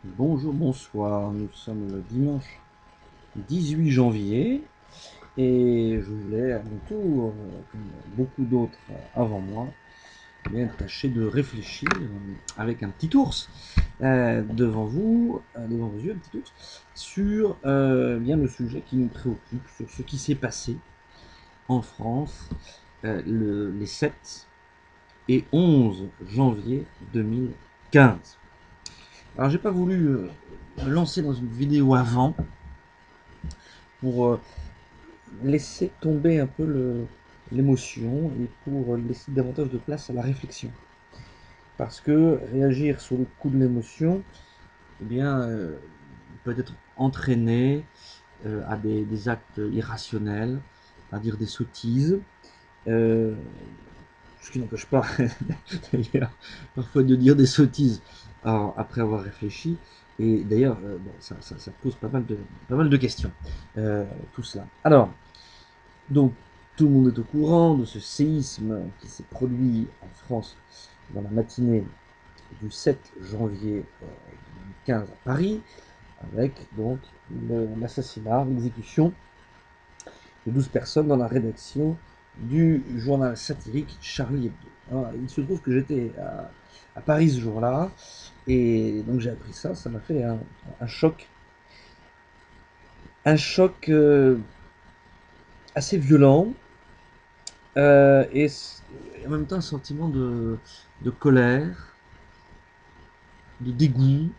Bonjour, bonsoir, nous sommes le dimanche 18 janvier et je voulais à mon tour, comme beaucoup d'autres avant moi, bien tâcher de réfléchir avec un petit ours devant vos yeux, un petit ours, sur bien le sujet qui nous préoccupe, sur ce qui s'est passé en France les 7 et 11 janvier 2015. Alors j'ai pas voulu me lancer dans une vidéo avant pour laisser tomber un peu l'émotion et pour laisser davantage de place à la réflexion. Parce que réagir sous le coup de l'émotion, eh bien, peut être entraîné à des actes irrationnels, à dire des sottises, euh, ce qui n'empêche pas d'ailleurs parfois de dire des sottises après avoir réfléchi. Et d'ailleurs, bon, ça pose pas mal de questions, tout cela. Alors, donc, tout le monde est au courant de ce séisme qui s'est produit en France dans la matinée du 7 janvier 2015 à Paris, avec donc l'assassinat, l'exécution de 12 personnes dans la rédaction du journal satirique Charlie Hebdo. Alors, il se trouve que j'étais à Paris ce jour-là, et donc j'ai appris ça, ça m'a fait un choc, un choc assez violent, et en même temps un sentiment de colère, de dégoût,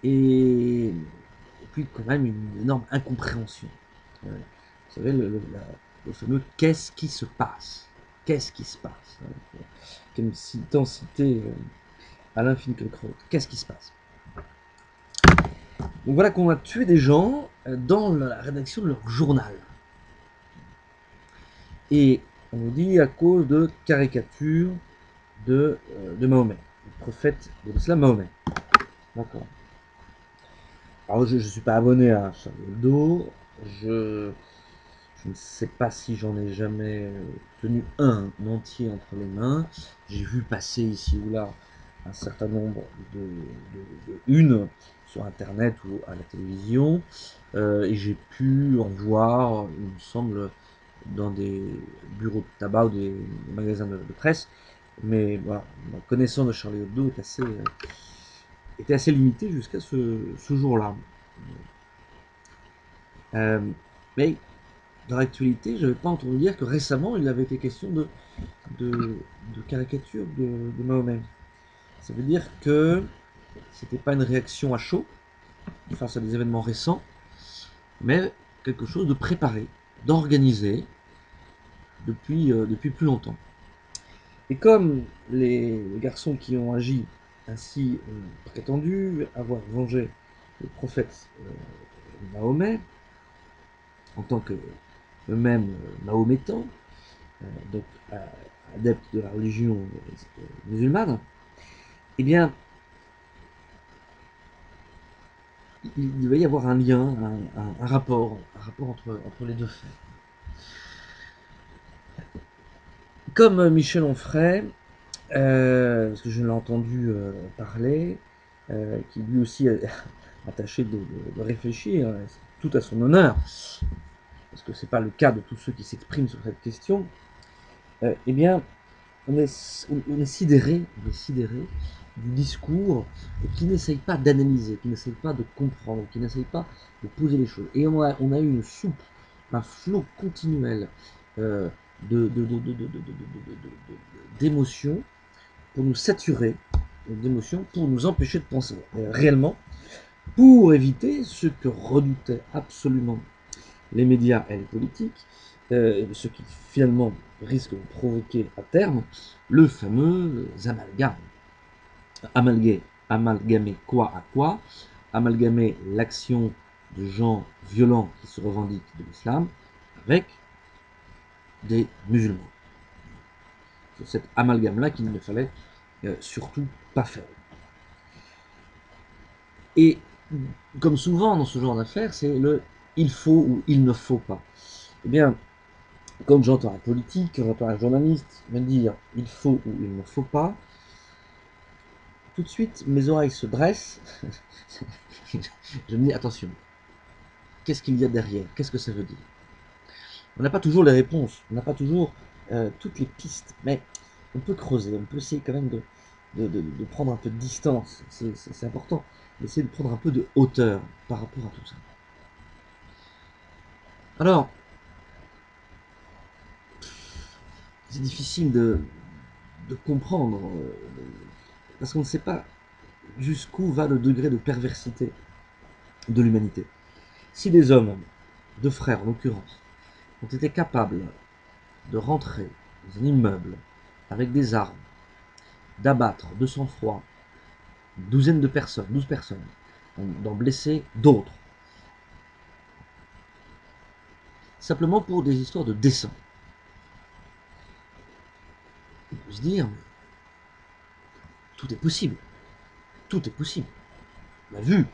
et puis quand même une énorme incompréhension. Vous savez, le fameux qu'est-ce qui se passe. Qu'est-ce qui se passe, comme tant cité Alain Finkielkraut. Qu'est-ce qui se passe? Donc voilà qu'on a tué des gens dans la rédaction de leur journal. Et on nous dit à cause de caricatures de Mahomet, le prophète de l'islam Mahomet. D'accord. Alors je ne suis pas abonné à Charlie Hebdo, je ne sais pas si j'en ai jamais tenu un entier entre les mains. J'ai vu passer ici ou là un certain nombre de unes sur internet ou à la télévision, et j'ai pu en voir, il me semble, dans des bureaux de tabac ou des magasins de presse. Mais voilà, ma connaissance de Charlie Hebdo était assez limitée jusqu'à ce jour-là. Euh, mais dans l'actualité, je n'avais pas entendu dire que récemment, il avait été question de, de caricature de Mahomet. Ça veut dire que c'était pas une réaction à chaud face à des événements récents, mais quelque chose de préparé, d'organisé depuis plus longtemps. Et comme les garçons qui ont agi ainsi ont prétendu avoir vengé le prophète Mahomet, en tant que eux-mêmes mahométans, donc adeptes de la religion musulmane, eh bien, il devait y avoir un lien, un rapport entre les deux faits. Comme Michel Onfray, parce que je l'ai entendu parler, qui lui aussi a tâché de réfléchir, tout à son honneur, parce que ce n'est pas le cas de tous ceux qui s'expriment sur cette question, eh bien, on est sidéré du discours qui n'essaye pas d'analyser, qui n'essaye pas de comprendre, qui n'essaye pas de poser les choses. Et on a eu une soupe, un flot continuel euh, d'émotions pour nous saturer, d'émotions pour nous empêcher de penser réellement, pour éviter ce que redoutaient absolument les médias et les politiques, ce qui finalement risque de provoquer à terme le fameux amalgame. Amalgamer quoi à quoi? Amalgamer l'action de gens violents qui se revendiquent de l'islam avec des musulmans. C'est cet amalgame-là qu'il ne fallait surtout pas faire. Et comme souvent dans ce genre d'affaires, c'est le il faut ou il ne faut pas. Eh bien, quand j'entends un politique, quand j'entends un journaliste me dire il faut ou il ne faut pas, tout de suite, mes oreilles se dressent. Je me dis, attention, qu'est-ce qu'il y a derrière? Qu'est-ce que ça veut dire? On n'a pas toujours les réponses, on n'a pas toujours toutes les pistes, mais on peut creuser, on peut essayer quand même de prendre un peu de distance. C'est important d'essayer de prendre un peu de hauteur par rapport à tout ça. Alors, c'est difficile de comprendre, parce qu'on ne sait pas jusqu'où va le degré de perversité de l'humanité. Si des hommes, deux frères en l'occurrence, ont été capables de rentrer dans un immeuble avec des armes, d'abattre de sang-froid une douzaine de personnes, 12 personnes, d'en blesser d'autres, simplement pour des histoires de dessin. On peut se dire, tout est possible. Tout est possible. On a vu,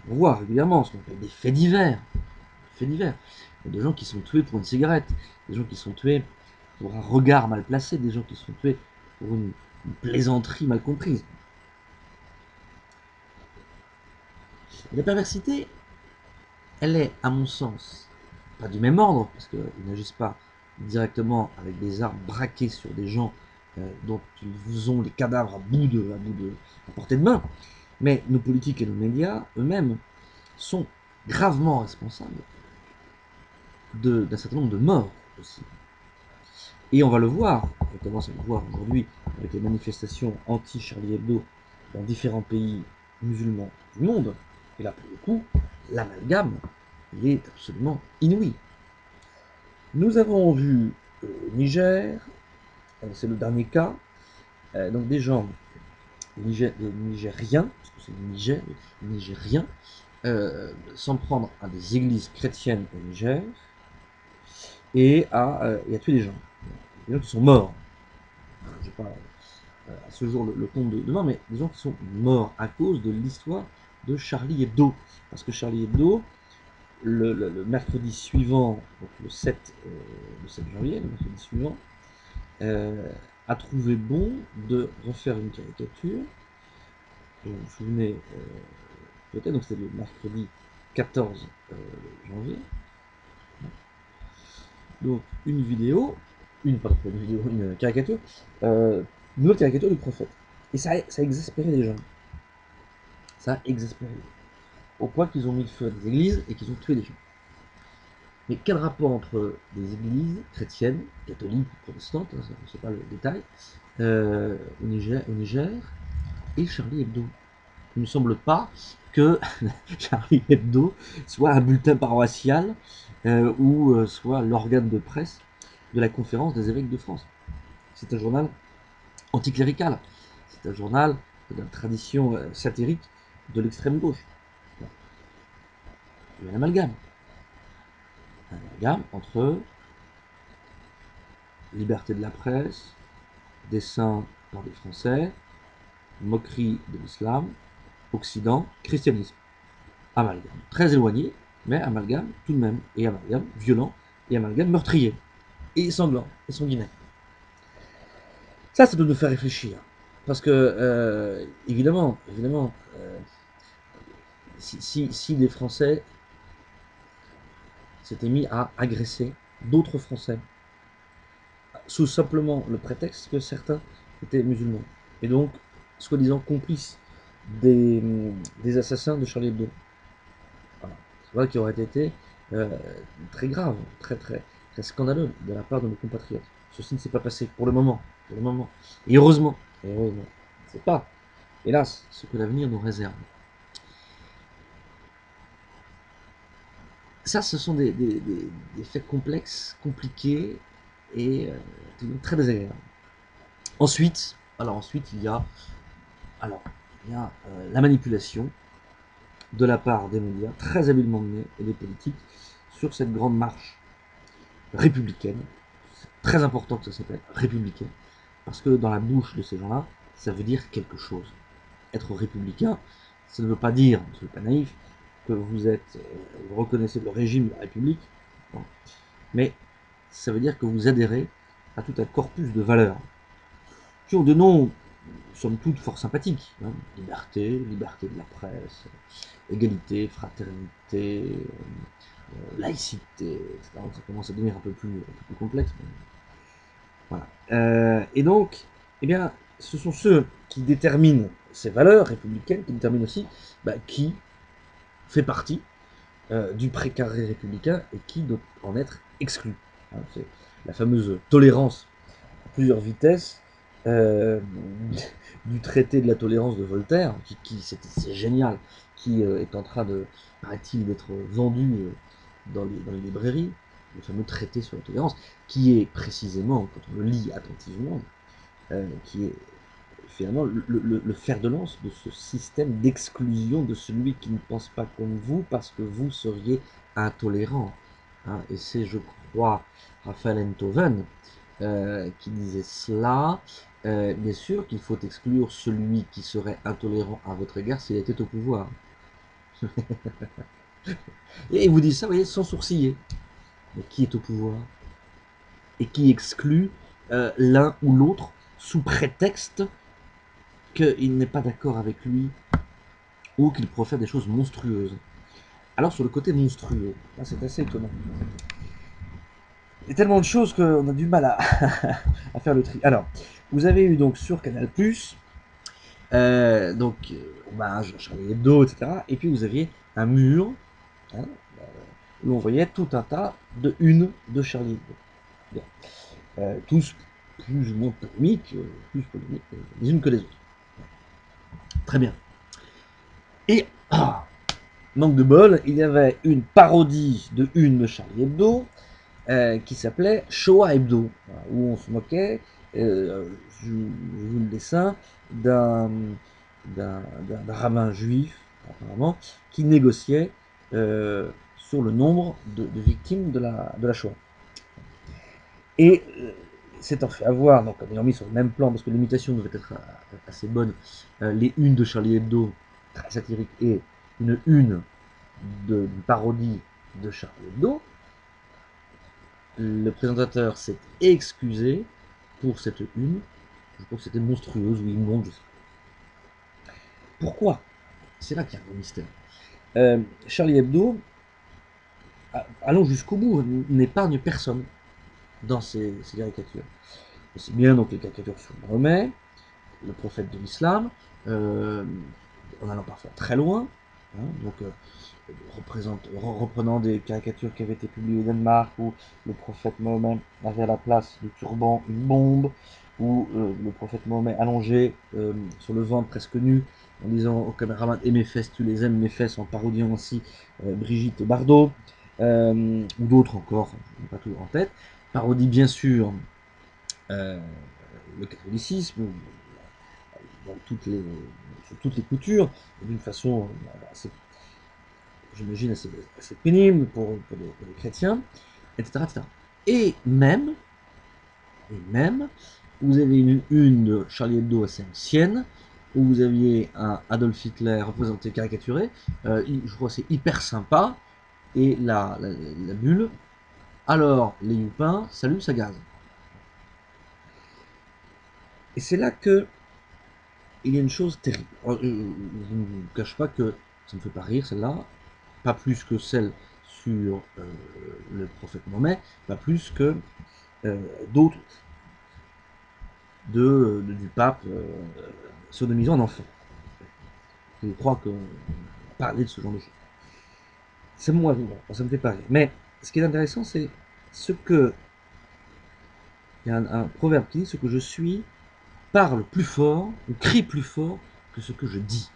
on voit régulièrement ce qu'on appelle des faits divers. Faits divers. Il y a des gens qui sont tués pour une cigarette, des gens qui sont tués pour un regard mal placé, des gens qui sont tués pour une plaisanterie mal comprise. Et la perversité, elle est, à mon sens, pas du même ordre, parce qu'ils n'agissent pas directement avec des armes braquées sur des gens dont ils ont les cadavres à portée de main. Mais nos politiques et nos médias eux-mêmes sont gravement responsables d'un certain nombre de morts aussi. Et on va le voir, on commence à le voir aujourd'hui avec les manifestations anti-Charlie Hebdo dans différents pays musulmans du monde. Et là, pour le coup, l'amalgame, il est absolument inouï. Nous avons vu au Niger, c'est le dernier cas, donc des gens, des Nigériens, parce que c'est le Niger, les Nigériens, s'en prendre à des églises chrétiennes au Niger et à tuer des gens. Des gens qui sont morts. Je n'ai pas à ce jour le compte de demain, mais des gens qui sont morts à cause de l'histoire de Charlie Hebdo. Parce que Charlie Hebdo, le mercredi suivant, donc le 7 janvier, le mercredi suivant, a trouvé bon de refaire une caricature. Vous vous souvenez peut-être, donc c'était le mercredi 14 janvier. Donc une vidéo, une caricature, une nouvelle caricature du prophète. Et ça a exaspéré les gens. Ça a exaspéré. Au point qu'ils ont mis le feu à des églises et qu'ils ont tué des gens. Mais quel rapport entre des églises chrétiennes, catholiques ou protestantes, je ne sais pas le détail, au Niger et Charlie Hebdo? Il ne me semble pas que Charlie Hebdo soit un bulletin paroissial ou soit l'organe de presse de la conférence des évêques de France. C'est un journal anticlérical. C'est un journal de la tradition satirique de l'extrême gauche. Il y a un amalgame. Un amalgame entre liberté de la presse, dessin par des Français, moquerie de l'islam, Occident, christianisme. Amalgame. Très éloigné, mais amalgame tout de même. Et amalgame violent, et amalgame meurtrier, et sanglant, et sanguinaire. Ça doit nous faire réfléchir. Parce que, évidemment, si des Français s'étaient mis à agresser d'autres Français, sous simplement le prétexte que certains étaient musulmans, et donc, soi-disant complices des assassins de Charlie Hebdo. Voilà. Voilà qui aurait été très grave, très scandaleux de la part de nos compatriotes. Ceci ne s'est pas passé pour le moment. Et heureusement. C'est pas, hélas, ce que l'avenir nous réserve. Ça, ce sont des faits complexes, compliqués et très désagréables. Ensuite, il y a la manipulation de la part des médias, très habilement menée, et des politiques, sur cette grande marche républicaine. C'est très important que ça s'appelle républicaine, parce que dans la bouche de ces gens-là, ça veut dire quelque chose. Être républicain, ça ne veut pas dire, ne soyez pas naïf, que vous reconnaissez le régime de la République, non. Mais ça veut dire que vous adhérez à tout un corpus de valeurs qui ont de noms somme toute fort sympathiques. Hein. Liberté, liberté de la presse, égalité, fraternité, laïcité, etc. Donc ça commence à devenir un peu plus complexe. Mais voilà. Et donc, eh bien, ce sont ceux qui déterminent ces valeurs républicaines, qui déterminent aussi qui fait partie du précaré républicain et qui doit en être exclu. Hein, c'est la fameuse tolérance à plusieurs vitesses du traité de la tolérance de Voltaire, c'est génial, qui est en train de, paraît-il, d'être vendu dans les librairies, le fameux traité sur la tolérance, qui est précisément, quand on le lit attentivement, qui est finalement le fer de lance de ce système d'exclusion de celui qui ne pense pas comme vous parce que vous seriez intolérant. Hein. Et c'est, je crois, Raphaël Enthoven qui disait cela. Bien sûr qu'il faut exclure celui qui serait intolérant à votre égard s'il était au pouvoir. Et il vous dit ça, vous voyez, sans sourciller. Mais qui est au pouvoir et qui exclut l'un ou l'autre sous prétexte qu'il n'est pas d'accord avec lui ou qu'il profère des choses monstrueuses. Alors sur le côté monstrueux, c'est assez étonnant. Il y a tellement de choses qu'on a du mal à faire le tri. Alors, vous avez eu donc sur Canal+, hommage à Charlie Hebdo, etc. Et puis vous aviez un mur hein, où on voyait tout un tas de unes de Charlie Hebdo. Tous plus ou moins polémiques, les unes que les autres. Très bien. Et, manque de bol, il y avait une parodie de une de Charlie Hebdo qui s'appelait Shoah Hebdo, où on se moquait, je vous le dessin, d'un rabbin juif, apparemment, qui négociait sur le nombre de victimes de la Shoah. Et s'étant fait avoir, donc en ayant mis sur le même plan, parce que l'imitation devait être assez bonne, les unes de Charlie Hebdo, très satirique, et une une d'une parodie de Charlie Hebdo, le présentateur s'est excusé pour cette une. Je crois que c'était monstrueuse ou immonde, je sais pas. Pourquoi? C'est là qu'il y a un gros mystère. Charlie Hebdo, allons jusqu'au bout, n'épargne personne dans ces caricatures. C'est bien donc les caricatures sur Mahomet, le prophète de l'islam, en allant parfois très loin, hein, donc reprenant des caricatures qui avaient été publiées au Danemark où le prophète Mahomet avait à la place du turban une bombe, où le prophète Mahomet allongé sur le ventre presque nu en disant au caméraman et mes fesses tu les aimes mes fesses, en parodiant ainsi Brigitte Bardot, ou d'autres encore, je n'ai pas tout en tête, parodie bien sûr le catholicisme dans sur toutes les coutures, d'une façon assez, j'imagine, assez pénible pour les chrétiens, etc., etc. Et même, vous avez une de Charlie Hebdo assez ancienne, où vous aviez un Adolf Hitler représenté caricaturé, je crois que c'est hyper sympa, et la bulle, alors les youpins, salut, ça gaze. Et c'est là que il y a une chose terrible. Je ne vous cache pas que ça ne me fait pas rire celle-là, pas plus que celle sur le prophète Mohammed, pas plus que d'autres du pape sodomisant un enfant. Je crois qu'on parlait de ce genre de choses. C'est moi, ça me fait pas rire. Mais ce qui est intéressant, c'est ce que. Il y a un proverbe qui dit ce que je suis parle plus fort, ou crie plus fort que ce que je dis.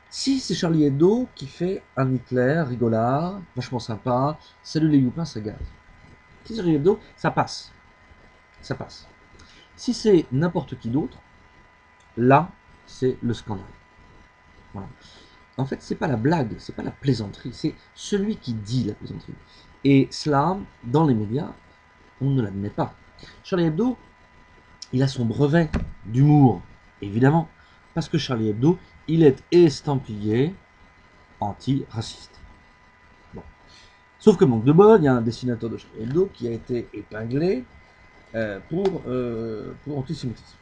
Si c'est Charlie Hebdo qui fait un Hitler rigolard, vachement sympa, salut les youpins, ça gaze. Si c'est Charlie Hebdo, ça passe. Ça passe. Si c'est n'importe qui d'autre, là, c'est le scandale. Voilà. En fait, c'est pas la blague, c'est pas la plaisanterie, c'est celui qui dit la plaisanterie. Et cela, dans les médias, on ne l'admet pas. Charlie Hebdo, il a son brevet d'humour, évidemment, parce que Charlie Hebdo, il est estampillé anti-raciste. Bon. Sauf que manque de bol, il y a un dessinateur de Charlie Hebdo qui a été épinglé pour antisémitisme.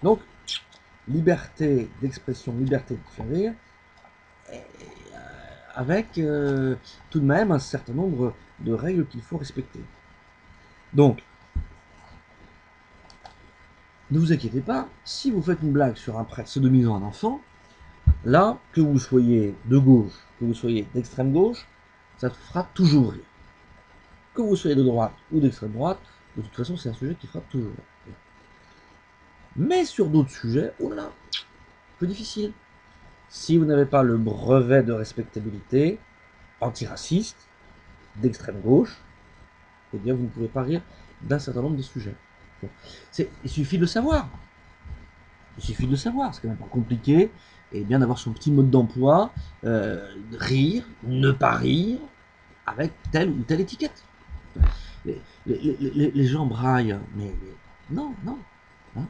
Donc, liberté d'expression, liberté de faire rire, avec tout de même un certain nombre de règles qu'il faut respecter. Donc, ne vous inquiétez pas, si vous faites une blague sur un prêtre sodomisant un enfant, là, que vous soyez de gauche, que vous soyez d'extrême gauche, ça te fera toujours rire. Que vous soyez de droite ou d'extrême droite, de toute façon, c'est un sujet qui fera toujours rire. Mais sur d'autres sujets, oh là là, plus difficile. Si vous n'avez pas le brevet de respectabilité antiraciste, d'extrême gauche, eh bien vous ne pouvez pas rire d'un certain nombre de sujets. Il suffit de le savoir. Il suffit de le savoir, c'est quand même pas compliqué, et bien d'avoir son petit mode d'emploi, rire, ne pas rire, avec telle ou telle étiquette. Les gens braillent, mais non, non. Hein.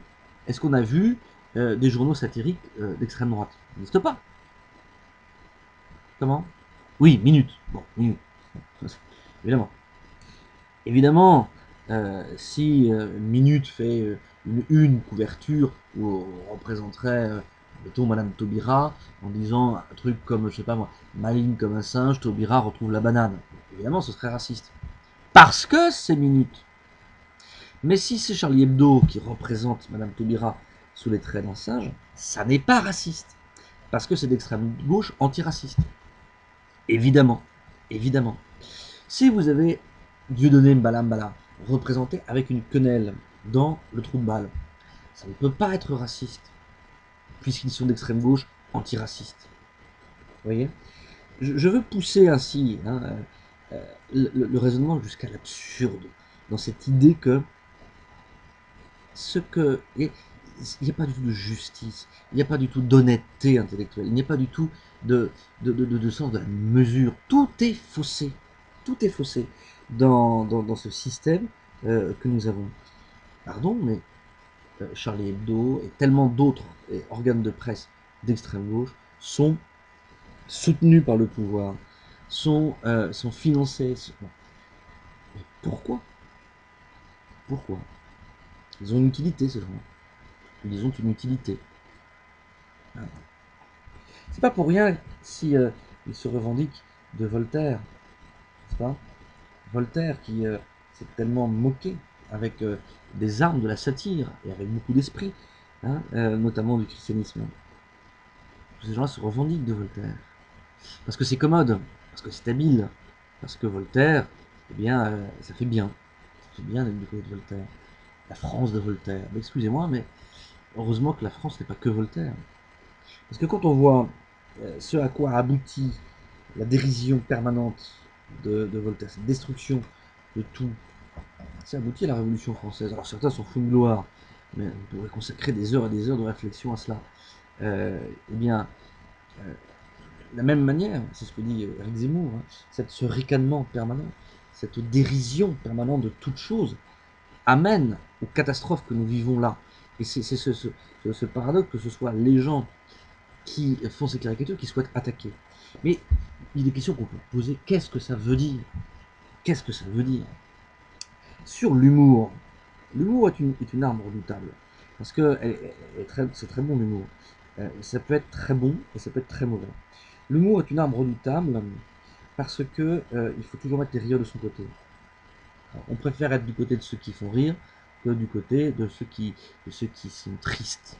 Est-ce qu'on a vu des journaux satiriques d'extrême droite? Ça n'existe pas. Comment? Oui, minute. Bon, minute. Évidemment. Évidemment, si Minute fait une couverture où on représenterait, mettons, Madame Taubira, en disant un truc comme, je sais pas moi, maligne comme un singe, Taubira retrouve la banane. Évidemment, ce serait raciste. Parce que c'est Minute. Mais si c'est Charlie Hebdo qui représente Madame Taubira sous les traits d'un singe, ça n'est pas raciste. Parce que c'est d'extrême gauche antiraciste. Évidemment. Évidemment. Si vous avez Dieudonné Mbalambala représenté avec une quenelle dans le trou de balle, ça ne peut pas être raciste, puisqu'ils sont d'extrême gauche antiracistes. Vous voyez, je veux pousser ainsi le raisonnement jusqu'à l'absurde, dans cette idée que il n'y a pas du tout de justice, il n'y a pas du tout d'honnêteté intellectuelle, il n'y a pas du tout de sens de la mesure. Tout est faussé. Tout est faussé dans ce système que nous avons. Pardon, mais Charlie Hebdo et tellement d'autres organes de presse d'extrême gauche sont soutenus par le pouvoir, sont financés. Mais pourquoi? Pourquoi? Ils ont une utilité, ces gens-là. Ils ont une utilité. C'est pas pour rien si ils se revendiquent de Voltaire, n'est-ce pas? Voltaire qui s'est tellement moqué avec des armes de la satire et avec beaucoup d'esprit, hein, notamment du christianisme. Tous ces gens-là se revendiquent de Voltaire parce que c'est commode, parce que c'est habile, parce que Voltaire, eh bien, ça fait bien. Ça fait bien d'être du côté de Voltaire. La France de Voltaire. Mais excusez-moi, mais heureusement que la France n'est pas que Voltaire. Parce que quand on voit ce à quoi aboutit la dérision permanente de Voltaire, cette destruction de tout, ça aboutit à la Révolution française. Alors certains s'en foutent de gloire, mais on pourrait consacrer des heures et des heures de réflexion à cela. Eh bien, de la même manière, c'est ce que dit Eric Zemmour, hein, ce ricanement permanent, cette dérision permanente de toute chose, amène aux catastrophes que nous vivons là. Et c'est ce paradoxe que ce soit les gens qui font ces caricatures qui souhaitent attaquer. Mais il y a des questions qu'on peut poser. Qu'est-ce que ça veut dire? Qu'est-ce que ça veut dire? Sur l'humour. L'humour est une arme redoutable. Parce que c'est très bon l'humour. Ça peut être très bon et ça peut être très mauvais. L'humour est une arme redoutable parce que il faut toujours mettre les rieurs de son côté. Alors, on préfère être du côté de ceux qui font rire que du côté de ceux qui sont tristes.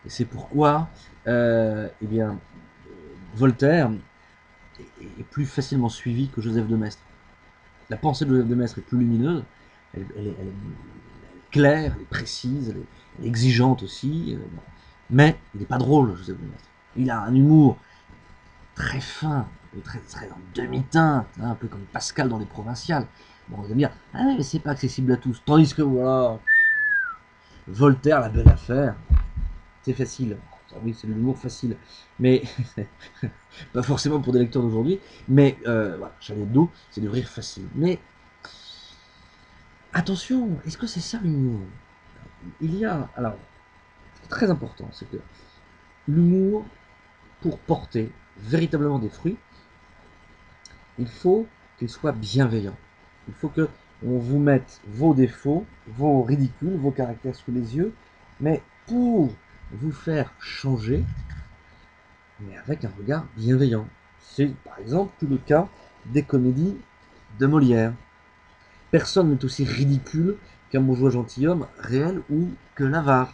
Et c'est pourquoi, eh bien, Voltaire est plus facilement suivi que Joseph de Maistre. La pensée de Joseph de Maistre est plus lumineuse, elle est claire, elle est précise, elle est exigeante aussi, mais il n'est pas drôle, Joseph de Maistre. Il a un humour très fin, très en demi-teinte, hein, un peu comme Pascal dans Les Provinciales. Bon, on va dire, ah mais c'est pas accessible à tous. Tandis que voilà, Voltaire, la belle affaire, c'est facile. Oui, c'est de l'humour facile, mais pas forcément pour des lecteurs d'aujourd'hui. Mais voilà, Charlie Hebdo, c'est du rire facile. Mais attention, est-ce que c'est ça l'humour? Il y a, alors, très important, c'est que l'humour, pour porter véritablement des fruits, il faut qu'il soit bienveillant. Il faut que on vous mette vos défauts, vos ridicules, vos caractères sous les yeux, mais pour vous faire changer, mais avec un regard bienveillant. C'est par exemple tout le cas des comédies de Molière. Personne n'est aussi ridicule qu'un bourgeois gentilhomme réel ou que l'avare,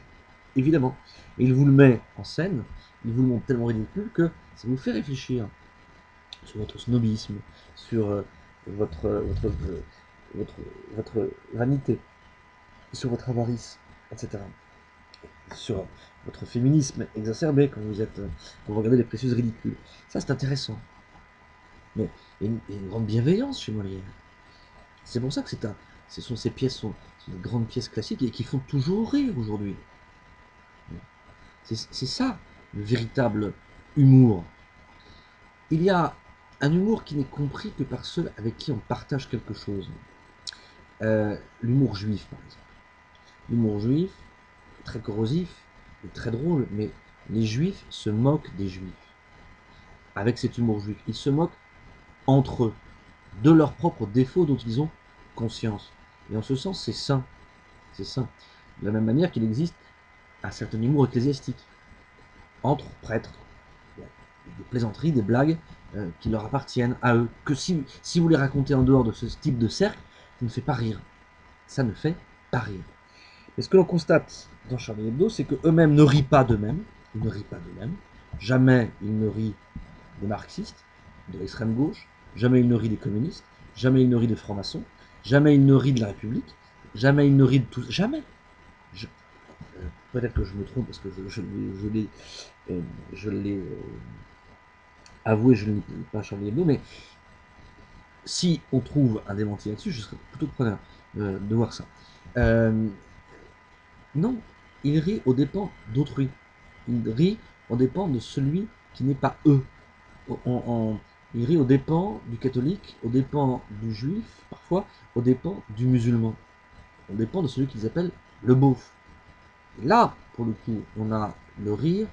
évidemment. Et il vous le met en scène, il vous le montre tellement ridicule que ça vous fait réfléchir sur votre snobisme, sur votre, votre, votre, votre vanité, sur votre avarice, etc. Sur votre féminisme exacerbé quand vous regardez les précieuses ridicules. Ça, c'est intéressant. Mais il y a une grande bienveillance chez Molière. C'est pour ça que ces pièces sont des grandes pièces classiques et qui font toujours rire aujourd'hui. C'est ça, le véritable humour. Il y a un humour qui n'est compris que par ceux avec qui on partage quelque chose. L'humour juif, par exemple. L'humour juif, très corrosif, et très drôle, mais les juifs se moquent des juifs. Avec cet humour juif, ils se moquent entre eux, de leurs propres défauts dont ils ont conscience. Et en ce sens, c'est sain. C'est sain. De la même manière qu'il existe un certain humour ecclésiastique. Entre prêtres, des plaisanteries, des blagues qui leur appartiennent à eux. Que si vous les racontez en dehors de ce type de cercle, ça ne fait pas rire. Ça ne fait pas rire. Et ce que l'on constate dans Charlie Hebdo, c'est qu'eux-mêmes ne rient pas d'eux-mêmes. Ils ne rient pas d'eux-mêmes. Jamais ils ne rient des marxistes, de l'extrême gauche. Jamais ils ne rient des communistes. Jamais ils ne rient des francs-maçons. Jamais ils ne rient de la République. Jamais ils ne rient de tout. Jamais. Peut-être que je me trompe parce que je l'ai avoué, je ne lis pas Charlie Hebdo, mais si on trouve un démenti là-dessus, je serais plutôt preneur de voir ça. Non, il rit aux dépens d'autrui. Il rit aux dépens de celui qui n'est pas eux. Il rit aux dépens du catholique, aux dépens du juif, parfois, aux dépens du musulman. Aux dépens de celui qu'ils appellent le beauf. Et là, pour le coup, on a le rire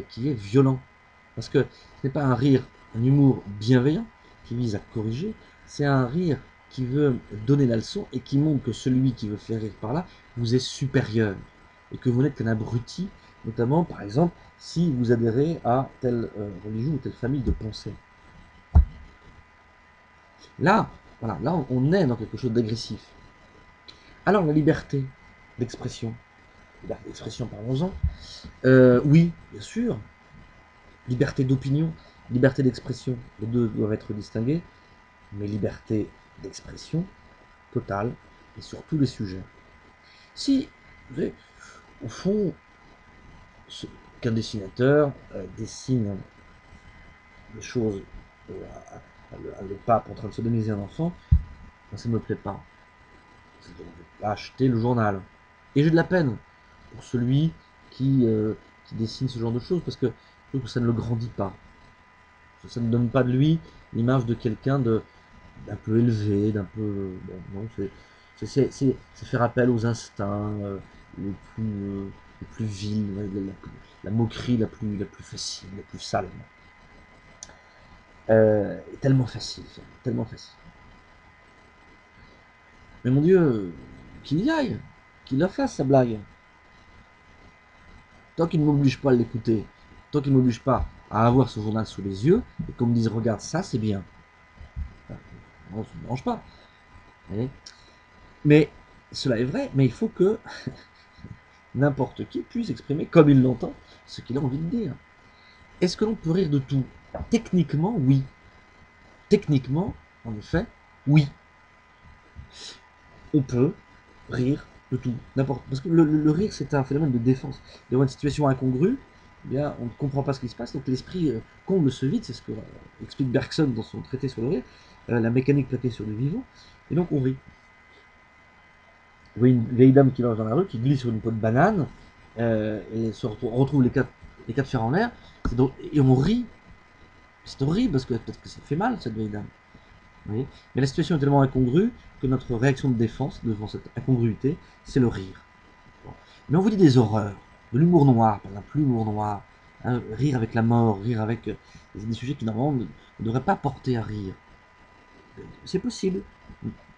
qui est violent. Parce que ce n'est pas un rire, un humour bienveillant qui vise à corriger, c'est un rire qui veut donner la leçon et qui montre que celui qui veut faire rire par là vous est supérieur et que vous n'êtes qu'un abruti, notamment par exemple si vous adhérez à telle religion ou telle famille de pensée. Là, voilà, là on est dans quelque chose d'agressif. Alors la liberté d'expression, parlons-en. Oui, bien sûr, liberté d'opinion, liberté d'expression, les deux doivent être distingués, mais liberté d'expression totale et sur tous les sujets. Si, vous savez, au fond, qu'un dessinateur dessine des choses le pape en train de sodomiser un enfant, ben, ça ne me plaît pas. Je ne vais pas acheter le journal. Et j'ai de la peine pour celui qui dessine ce genre de choses, parce que je trouve que ça ne le grandit pas. Ça ne donne pas de lui l'image de quelqu'un d'un peu élevé, d'un peu... Bon, non, c'est faire appel aux instincts les plus vils, la moquerie la plus facile, la plus sale. Tellement facile, tellement facile. Mais mon Dieu, qu'il y aille, qu'il la fasse sa blague. Tant qu'il ne m'oblige pas à l'écouter, tant qu'il ne m'oblige pas à avoir ce journal sous les yeux, et qu'on me dise regarde ça, c'est bien. Non, ça ne me dérange pas. Mais cela est vrai, mais il faut que n'importe qui puisse exprimer, comme il l'entend, ce qu'il a envie de dire. Est-ce que l'on peut rire de tout? Techniquement, oui. Techniquement, en effet, oui. On peut rire de tout, n'importe. Parce que le rire, c'est un phénomène de défense. Devant une situation incongrue, eh bien, on ne comprend pas ce qui se passe, donc l'esprit comble ce vide, c'est ce que explique Bergson dans son traité sur le rire, la mécanique plaquée sur le vivant, et donc on rit. Vous voyez une vieille dame qui marche dans la rue, qui glisse sur une peau de banane, et on retrouve les quatre fers en l'air, et on rit. C'est horrible parce que peut-être que ça fait mal, cette vieille dame. Vous voyez, mais la situation est tellement incongrue que notre réaction de défense devant cette incongruité, c'est le rire. Bon. Mais on vous dit des horreurs, de l'humour noir, par exemple, l'humour noir, hein, rire avec la mort, rire avec des sujets qui normalement ne devraient pas porter à rire. C'est possible.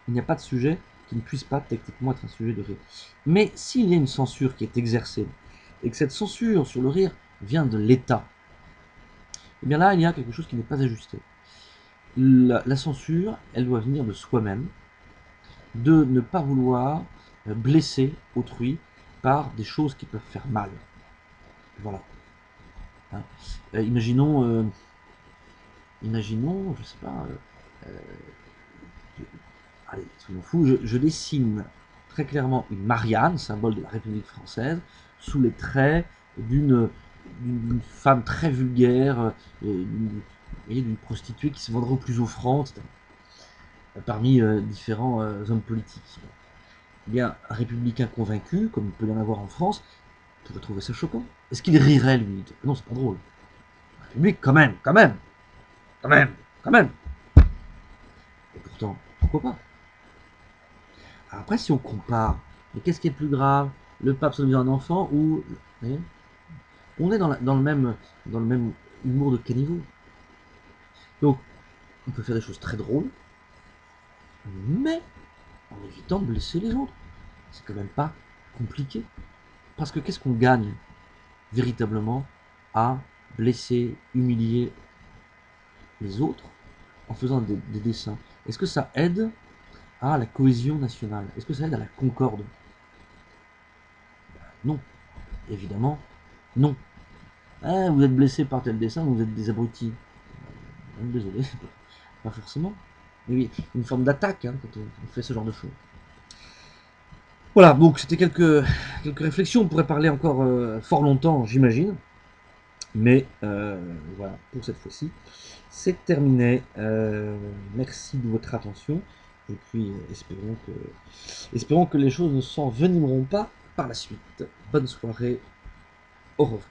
Il n'y a pas de sujet qui ne puisse pas techniquement être un sujet de rire. Mais s'il y a une censure qui est exercée et que cette censure sur le rire vient de l'État, eh bien là, il y a quelque chose qui n'est pas ajusté. La censure, elle doit venir de soi-même, de ne pas vouloir blesser autrui par des choses qui peuvent faire mal. Voilà. Hein. Imaginons, je sais pas, allez, soyons fous, je dessine très clairement une Marianne, symbole de la République française, sous les traits d'une femme très vulgaire, d'une prostituée qui se vendrait au plus offrant, etc., parmi différents hommes politiques. Eh bien, un républicain convaincu, comme il peut y en avoir en France, pourrait trouver ça choquant. Est-ce qu'il rirait, lui? Non, c'est pas drôle. La République, quand même, quand même, quand même, quand même. Et pourtant, pourquoi pas? Après, si on compare, mais qu'est-ce qui est plus grave? Le pape sodomisant un enfant ou... Vous voyez, on est dans le même humour de caniveau. Donc, on peut faire des choses très drôles, mais en évitant de blesser les autres. C'est quand même pas compliqué. Parce que qu'est-ce qu'on gagne véritablement à blesser, humilier les autres en faisant des dessins? Est-ce que ça aide à la cohésion nationale? Est-ce que ça aide à la concorde? Non, évidemment, non. Ah, vous êtes blessé par tel dessin, vous êtes des abrutis. Désolé, pas forcément. Mais oui, une forme d'attaque hein, quand on fait ce genre de choses. Voilà, donc c'était quelques réflexions. On pourrait parler encore fort longtemps, j'imagine. Mais voilà, pour cette fois-ci, c'est terminé. Merci de votre attention. Et puis espérons que les choses ne s'envenimeront pas par la suite. Bonne soirée, au revoir.